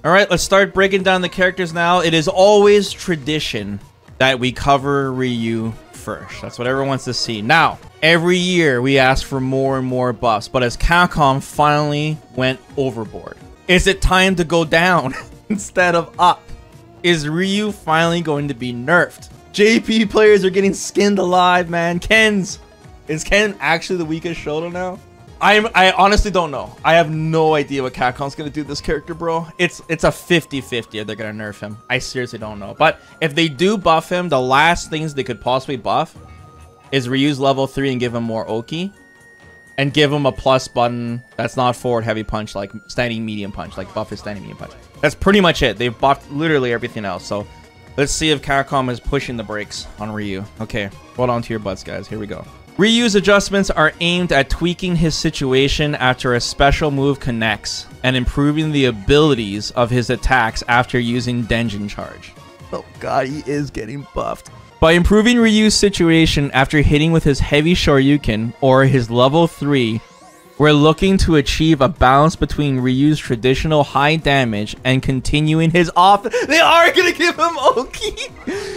All right, let's start breaking down the characters now. It is always tradition that we cover Ryu first. That's what everyone wants to see. Now, every year we ask for more and more buffs, but as Capcom finally went overboard, is it time to go down instead of up? Is Ryu finally going to be nerfed? JP players are getting skinned alive, man. Is Ken actually the weakest Shoto now? I honestly don't know. I have no idea what Capcom's gonna do to this character, bro. It's a 50-50 if they're gonna nerf him. I seriously don't know. But if they do buff him, the last things they could possibly buff is Ryu's level 3 and give him more Oki. And give him a plus button that's not forward heavy punch, like standing medium punch, like buff his standing medium punch. That's pretty much it. They've buffed literally everything else. So let's see if Capcom is pushing the brakes on Ryu. Okay, hold on to your butts, guys. Here we go. Ryu's adjustments are aimed at tweaking his situation after a special move connects and improving the abilities of his attacks after using Denjin Charge. Oh god, he is getting buffed. By improving Ryu's situation after hitting with his heavy Shoryuken or his level 3, we're looking to achieve a balance between Ryu's traditional high damage and continuing his off. They are going to give him Oki,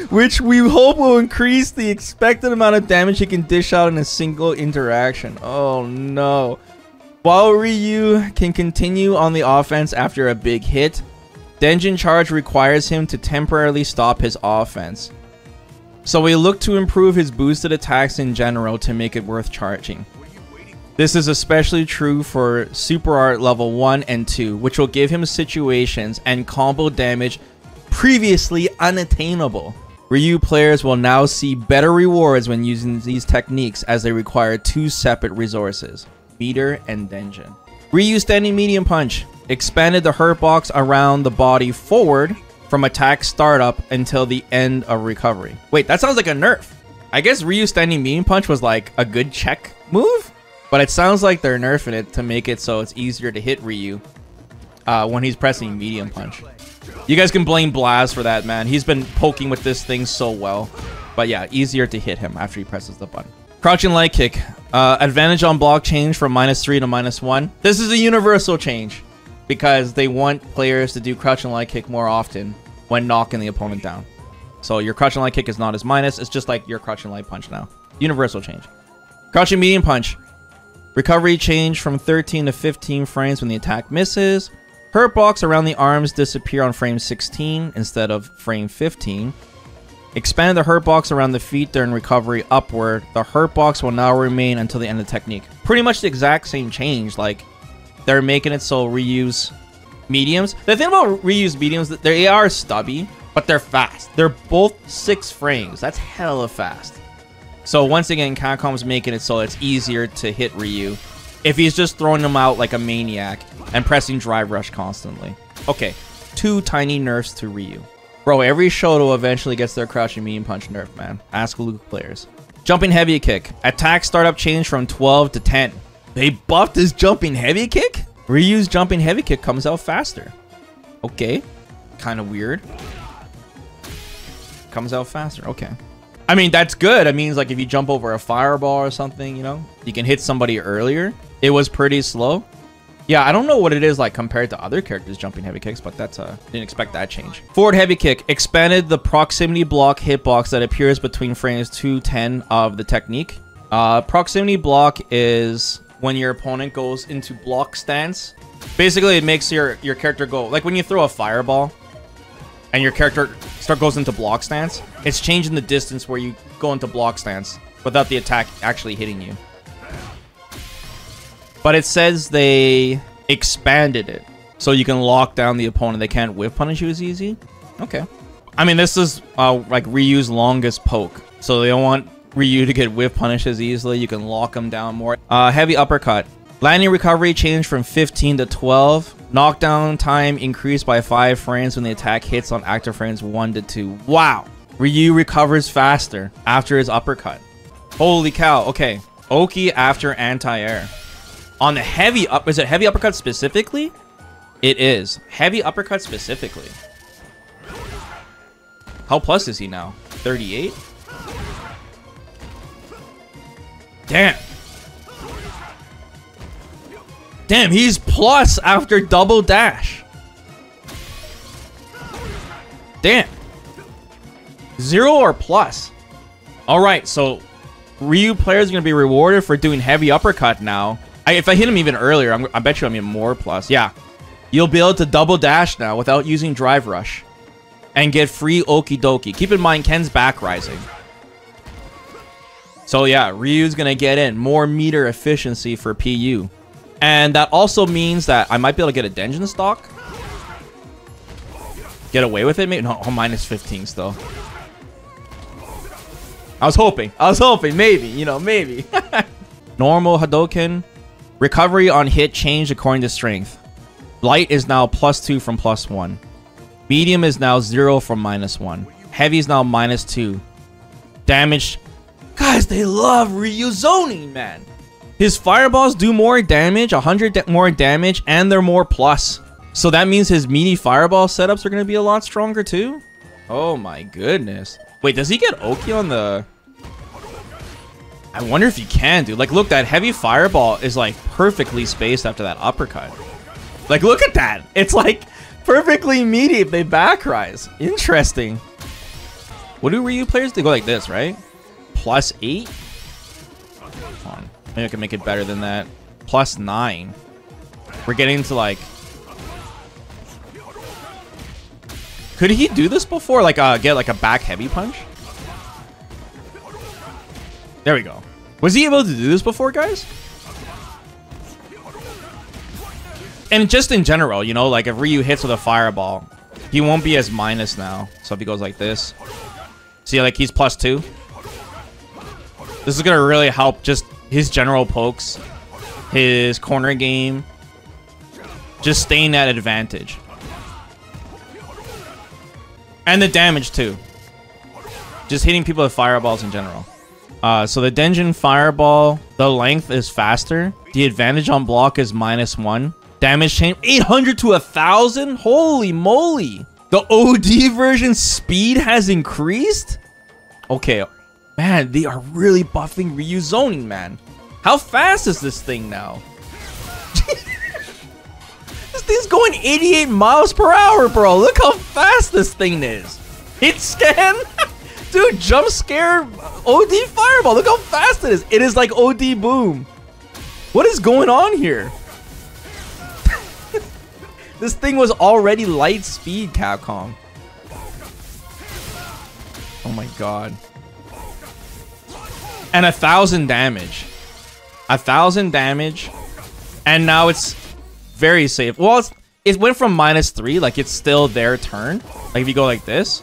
which we hope will increase the expected amount of damage he can dish out in a single interaction. Oh no. While Ryu can continue on the offense after a big hit, Denjin Charge requires him to temporarily stop his offense. So we look to improve his boosted attacks in general to make it worth charging. This is especially true for Super Art level 1 and 2, which will give him situations and combo damage previously unattainable. Ryu players will now see better rewards when using these techniques as they require 2 separate resources, meter and Denjin. Ryu standing medium punch expanded the hurt box around the body forward from attack startup until the end of recovery. Wait, that sounds like a nerf. I guess Ryu standing medium punch was like a good check move? But it sounds like they're nerfing it to make it so it's easier to hit Ryu when he's pressing medium punch. You guys can blame Blaz for that, man. He's been poking with this thing so well. But yeah, easier to hit him after he presses the button. Crouching light kick. Advantage on block change from -3 to -1. This is a universal change because they want players to do crouching light kick more often when knocking the opponent down. So your crouching light kick is not as minus. It's just like your crouching light punch now. Universal change. Crouching medium punch. Recovery change from 13 to 15 frames when the attack misses. Hurt box around the arms disappear on frame 16 instead of frame 15. Expand the hurt box around the feet during recovery upward. The hurt box will now remain until the end of the technique. Pretty much the exact same change. Like, they're making it so Ryu's mediums. The thing about Ryu's mediums, they are stubby, but they're fast. They're both 6 frames. That's hella fast. So once again, Capcom's making it so it's easier to hit Ryu if he's just throwing them out like a maniac and pressing drive rush constantly. Okay, 2 tiny nerfs to Ryu. Bro, every Shoto eventually gets their crouching medium punch nerf, man. Ask Luke players. Jumping heavy kick. Attack startup change from 12 to 10. They buffed his jumping heavy kick? Ryu's jumping heavy kick comes out faster. Okay, kind of weird. Comes out faster, okay. I mean, that's good. It means like if you jump over a fireball or something, you know, you can hit somebody earlier. It was pretty slow. Yeah, I don't know what it is like compared to other characters jumping heavy kicks, but that's didn't expect that change. Forward heavy kick expanded the proximity block hitbox that appears between frames 2-10 of the technique. Proximity block is when your opponent goes into block stance. Basically, it makes your character go like when you throw a fireball and your character goes into block stance, it's changing the distance where you go into block stance without the attack actually hitting you. But it says they expanded it so you can lock down the opponent. They can't whiff punish you as easy. Okay. I mean, this is like Ryu's longest poke, so they don't want Ryu to get whiff punished as easily. You can lock him down more. Heavy uppercut. Landing recovery changed from 15 to 12. Knockdown time increased by 5 frames when the attack hits on active frames 1 to 2. Wow. Ryu recovers faster after his uppercut. Holy cow. Okay. Oki after anti-air. On the heavy up, is it heavy uppercut specifically? It is. Heavy uppercut specifically. How plus is he now? 38? Damn. Damn, he's plus after double dash. Damn. 0 or plus. All right, so Ryu players are going to be rewarded for doing heavy uppercut now. If I hit him even earlier, I bet you I'm even more plus. Yeah. You'll be able to double dash now without using drive rush. And get free okie dokie. Keep in mind, Ken's back rising. So yeah, Ryu's going to get in. More meter efficiency for PU. And that also means that I might be able to get a Denjin stock. Get away with it? Maybe. No, minus 15 still. I was hoping. Maybe. You know, maybe. Normal Hadouken. Recovery on hit changed according to strength. Light is now +2 from +1. Medium is now 0 from -1. Heavy is now -2. Damage. Guys, they love Ryu zoning, man. His fireballs do more damage, 100 more damage, and they're more plus. So that means his meaty fireball setups are going to be a lot stronger too? Oh my goodness. Wait, does he get Oki on the... I wonder if he can, dude. Like, look, that heavy fireball is, like, perfectly spaced after that uppercut. Like, look at that. It's, like, perfectly meaty if they back rise. Interesting. What do Ryu players do? They go like this, right? +8? Hold on. Maybe I can make it better than that. +9. We're getting to, like... Could he do this before? Like, get, like, a back heavy punch? There we go. Was he able to do this before, guys? And just in general, you know, like if Ryu hits with a fireball, he won't be as minus now. So if he goes like this, see, like he's +2. This is gonna really help just his general pokes, his corner game, just staying at advantage. And the damage too. Just hitting people with fireballs in general. So the Denjin Fireball, the length is faster. The advantage on block is -1. Damage chain, 800 to 1,000? Holy moly. The OD version speed has increased? Okay, man, they are really buffing Ryu zoning, man. How fast is this thing now? This thing's going 88 miles per hour, bro. Look how fast this thing is. Hit scan? Dude, jump scare OD fireball. Look how fast it is. It is like OD boom. What is going on here? This thing was already light speed, Capcom. Oh my god. And 1,000 damage. 1,000 damage. And now it's very safe. Well, it went from -3, like it's still their turn. Like if you go like this.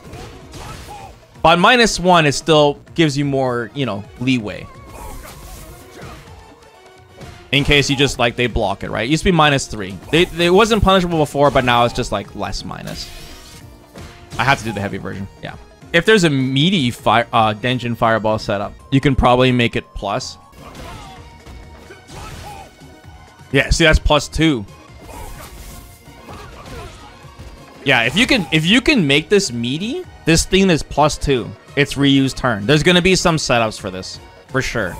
But -1, it still gives you more, you know, leeway. In case you just, like, they block it, right? It used to be -3. It wasn't punishable before, but now it's just, like, less minus. I have to do the heavy version. Yeah. If there's a meaty Denjin Fireball setup, you can probably make it plus. Yeah, see, that's +2. Yeah, if you can make this meaty, this thing is +2. It's Ryu's turn. There's gonna be some setups for this, for sure.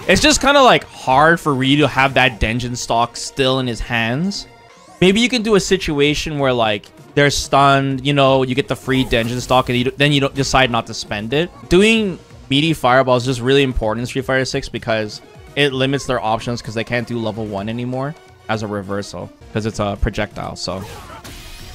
It's just kind of like hard for Ryu to have that Denjin stock still in his hands. Maybe you can do a situation where like they're stunned, you know, you get the free Denjin stock, and then you don't decide not to spend it. Doing meaty fireball is just really important in Street Fighter 6 because it limits their options because they can't do level 1 anymore as a reversal because it's a projectile. So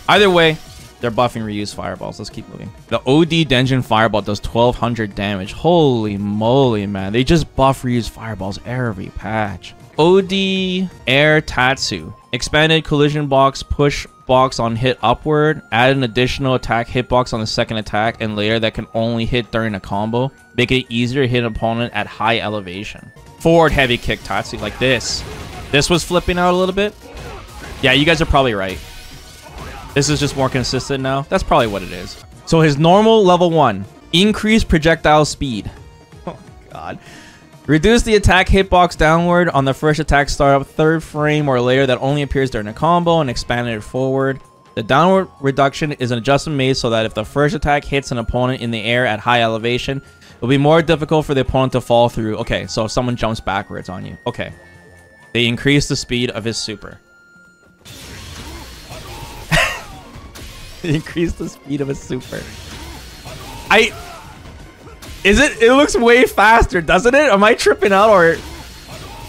either way, they're buffing Ryu's fireballs. Let's keep moving. The OD Denjin Fireball does 1,200 damage. Holy moly, man. They just buff Ryu's fireballs every patch. OD Air Tatsu. Expanded collision box, push box on hit upward. Add an additional attack hitbox on the second attack and later that can only hit during a combo. Make it easier to hit an opponent at high elevation. Forward heavy kick Tatsu like this. This was flipping out a little bit. Yeah, you guys are probably right. This is just more consistent now. That's probably what it is. So his normal level 1. Increase projectile speed. Oh, God. Reduce the attack hitbox downward on the first attack startup, third frame or later that only appears during a combo and expand it forward. The downward reduction is an adjustment made so that if the first attack hits an opponent in the air at high elevation, it will be more difficult for the opponent to fall through. Okay, so if someone jumps backwards on you. Okay. They increase the speed of his super. Increase the speed of a super. It looks way faster, doesn't it? Am I tripping out, or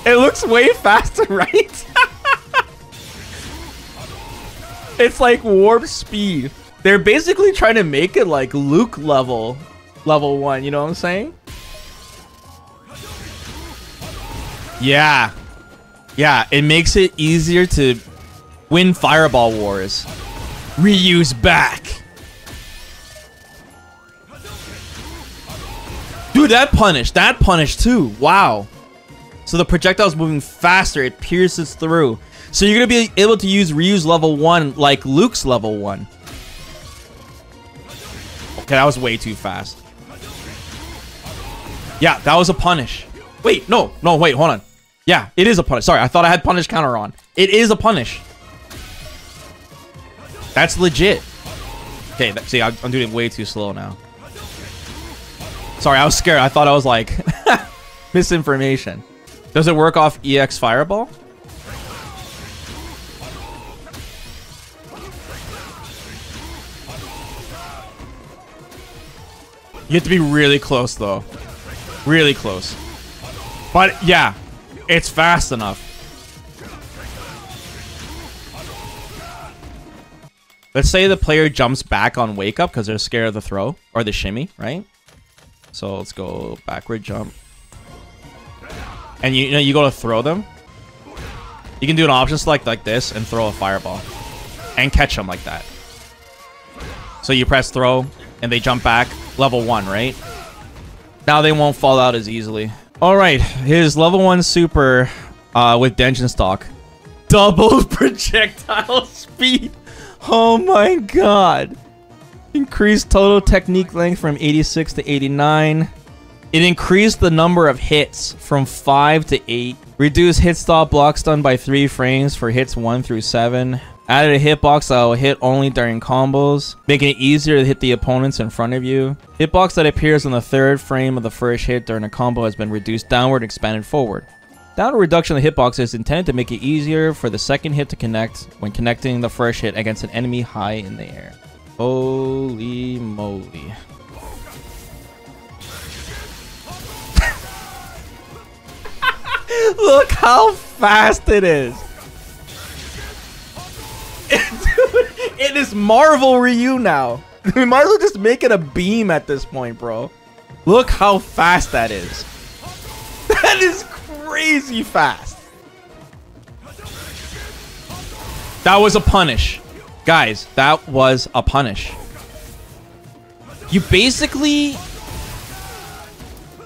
it looks way faster, right? It's like warp speed. They're basically trying to make it like Luke level 1, you know what I'm saying? Yeah. Yeah, it makes it easier to win Fireball Wars. Ryu's back. Dude, that punished too. Wow. So the projectile's moving faster. It pierces through. So you're going to be able to use Ryu's level 1 like Luke's level 1. Okay, that was way too fast. Yeah, that was a punish. Wait, no, wait, hold on. Yeah, it is a punish. Sorry, I thought I had punish counter on. It is a punish. That's legit. Okay, see, I'm doing it way too slow now. Sorry, I was scared. I thought I was like misinformation. Does it work off EX Fireball? You have to be really close though. Really close. But yeah, it's fast enough. Let's say the player jumps back on wake up because they're scared of the throw or the shimmy, right? So let's go backward jump. And you know, you go to throw them. You can do an option select like this and throw a fireball and catch them like that. So you press throw and they jump back. Level 1, right? Now they won't fall out as easily. All right, his level 1 super with Denjin stock. Double projectile speed. Oh my god. Increased total technique length from 86 to 89. It increased the number of hits from 5 to 8. Reduced hit stop block stun by 3 frames for hits 1 through 7. Added a hitbox that will hit only during combos, making it easier to hit the opponents in front of you. Hitbox that appears on the 3rd frame of the first hit during a combo has been reduced downward and expanded forward. Downward reduction of the hitbox is intended to make it easier for the 2nd hit to connect when connecting the first hit against an enemy high in the air. Holy moly. Look how fast it is. It is Marvel Ryu now. We might as well just make it a beam at this point, bro. Look how fast that is. That is crazy fast. That was a punish. Guys, that was a punish. You basically...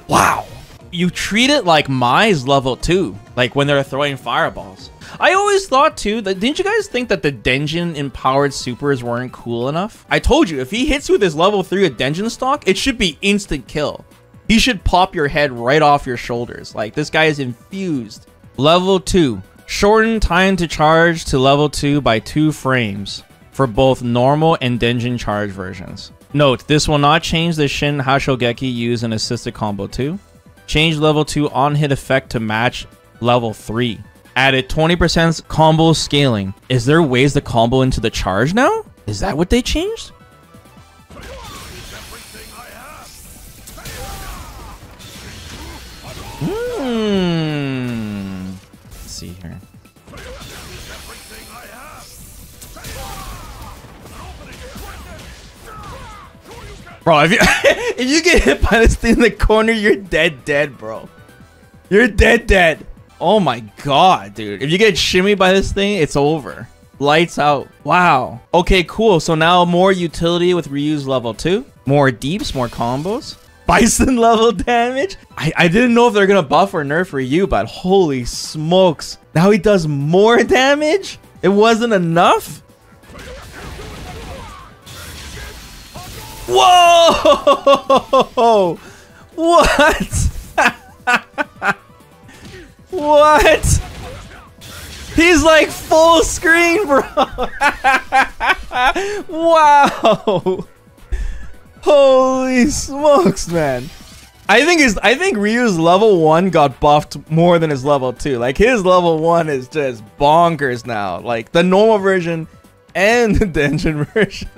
Wow. You treat it like Mai's level 2. Like when they're throwing fireballs. I always thought too that, didn't you guys think that the Denjin empowered supers weren't cool enough? I told you, if he hits you with his level 3 with Denjin stock, it should be instant kill. He should pop your head right off your shoulders. Like, this guy is infused. Level 2. Shorten time to charge to level 2 by 2 frames for both normal and Denjin charge versions. Note, this will not change the Shin Hashogeki used in assisted combo 2. Change level 2 on hit effect to match level 3. Added 20% combo scaling. Is there ways to combo into the charge now? Is that what they changed? Let's see here. Bro, if you get hit by this thing in the corner, you're dead, bro. You're dead. Oh my god, dude. If you get shimmied by this thing, it's over. Lights out. Wow. Okay, cool. So now more utility with Ryu's level 2. More deeps, more combos. Bison level damage. I didn't know if they're gonna buff or nerf Ryu, but holy smokes. Now he does more damage? It wasn't enough? Whoa! What? What? He's like full screen, bro. Wow. Holy smokes, man. I think Ryu's level 1 got buffed more than his level 2. Like, his level 1 is just bonkers now. Like, the normal version and the Denjin version.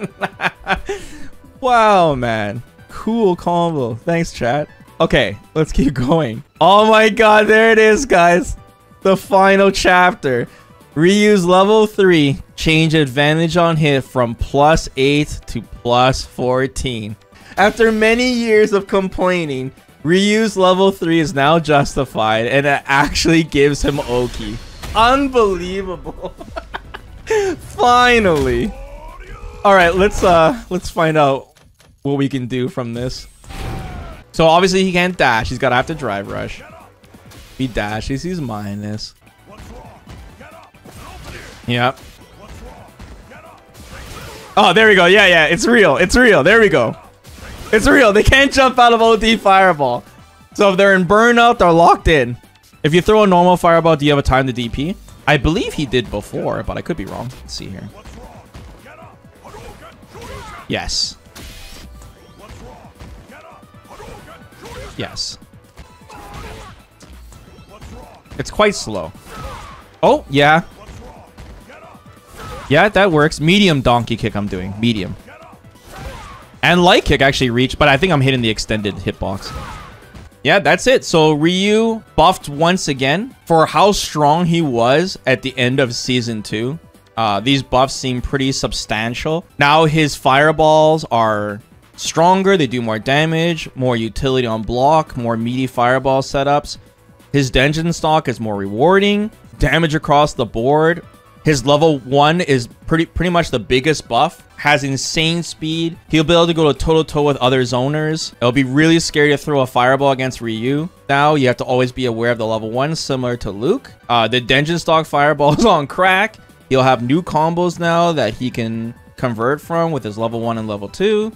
Wow, man. Cool combo. Thanks, chat. Okay, let's keep going. Oh my god, there it is, guys. The final chapter. Ryu's level 3. Change advantage on hit from +8 to +14. After many years of complaining, Ryu's level 3 is now justified, and it actually gives him Oki. Unbelievable. Finally. All right, let's find out what we can do from this. So obviously he can't dash. He's gotta have to drive rush. He dashes. He's minus. Yep. Oh, there we go. Yeah, yeah. It's real. It's real. There we go. It's real. They can't jump out of OD Fireball. So if they're in burnout, they're locked in. If you throw a normal Fireball, do you have a time to DP? I believe he did before, but I could be wrong. Let's see here. Yes. Yes. It's quite slow. Oh, yeah. Yeah, that works. Medium donkey kick I'm doing. Medium. And light kick actually reached, but I think I'm hitting the extended hitbox. Yeah, that's it. So Ryu buffed once again for how strong he was at the end of Season 2. These buffs seem pretty substantial. Now his fireballs are stronger. They do more damage, more utility on block, more meaty fireball setups. His Denjin stock is more rewarding. Damage across the board. His level 1 is pretty much the biggest buff. Has insane speed. He'll be able to go toe-to-toe with other zoners. It'll be really scary to throw a fireball against Ryu. Now, you have to always be aware of the level 1, similar to Luke. The Denjin stock fireball is on crack. He'll have new combos now that he can convert from with his level 1 and level 2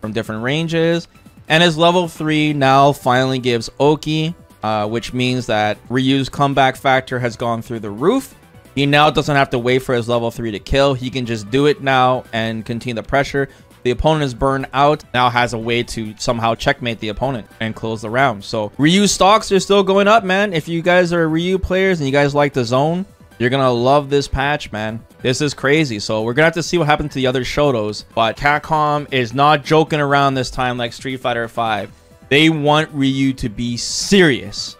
from different ranges. And his level 3 now finally gives Oki, which means that Ryu's comeback factor has gone through the roof. He now doesn't have to wait for his level 3 to kill. He can just do it now and continue the pressure. The opponent is burned out, now has a way to somehow checkmate the opponent and close the round. So Ryu's stocks are still going up, man. If you guys are Ryu players and you guys like the zone, you're gonna love this patch, man. This is crazy. So we're gonna have to see what happens to the other Shotos. But Capcom is not joking around this time like Street Fighter V. They want Ryu to be serious.